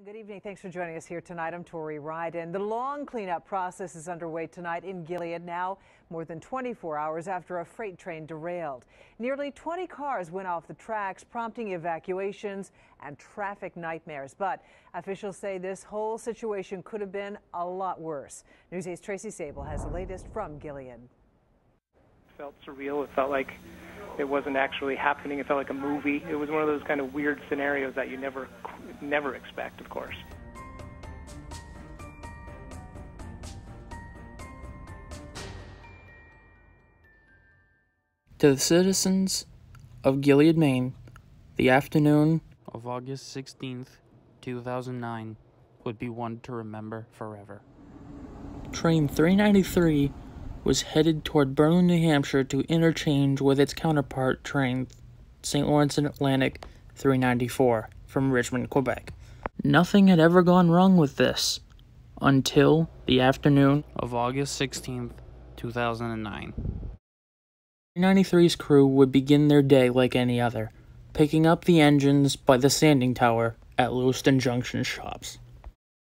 Good evening. Thanks for joining us here tonight. I'm Tori Ryden. The long cleanup process is underway tonight in Gilead now, more than 24 hours after a freight train derailed. Nearly 20 cars went off the tracks, prompting evacuations and traffic nightmares. But officials say this whole situation could have been a lot worse. News 8's Tracy Sable has the latest from Gilead. It felt surreal. It felt like it wasn't actually happening. It felt like a movie. It was one of those kind of weird scenarios that you never expect, of course. To the citizens of Gilead, Maine, the afternoon of August 16th, 2009 would be one to remember forever. Train 393 was headed toward Berlin, New Hampshire to interchange with its counterpart train St. Lawrence and Atlantic 394 from Richmond, Quebec. Nothing had ever gone wrong with this until the afternoon of August 16th, 2009. 393's crew would begin their day like any other, picking up the engines by the sanding tower at Lewiston Junction shops.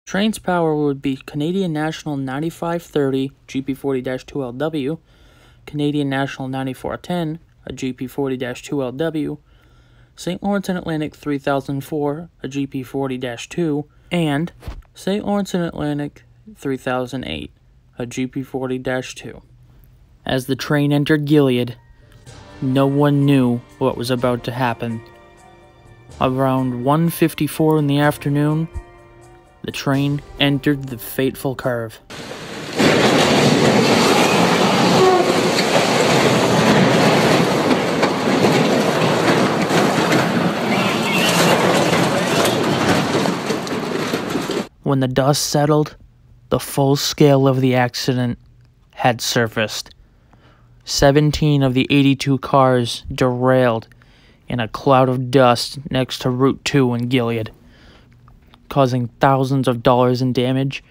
Train's power would be Canadian National 9530, GP40-2LW, Canadian National 9410, a GP40-2LW, St. Lawrence and Atlantic 3004, a GP40-2, and St. Lawrence and Atlantic 3008, a GP40-2. As the train entered Gilead, no one knew what was about to happen. Around 1:54 in the afternoon, the train entered the fateful curve. When the dust settled, the full scale of the accident had surfaced. 17 of the 82 cars derailed in a cloud of dust next to Route 2 in Gilead, causing thousands of dollars in damage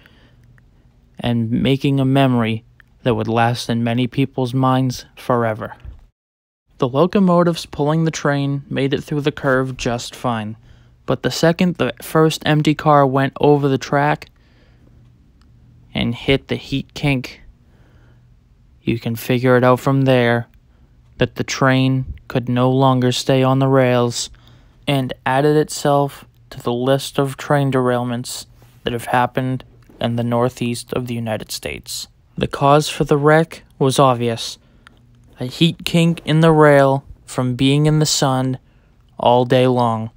and making a memory that would last in many people's minds forever. The locomotives pulling the train made it through the curve just fine. But the second the first empty car went over the track and hit the heat kink, you can figure it out from there that the train could no longer stay on the rails and added itself to the list of train derailments that have happened in the northeast of the United States. The cause for the wreck was obvious: a heat kink in the rail from being in the sun all day long.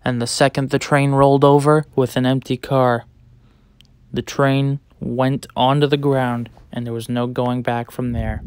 And the second the train rolled over with an empty car, the train went onto the ground and there was no going back from there.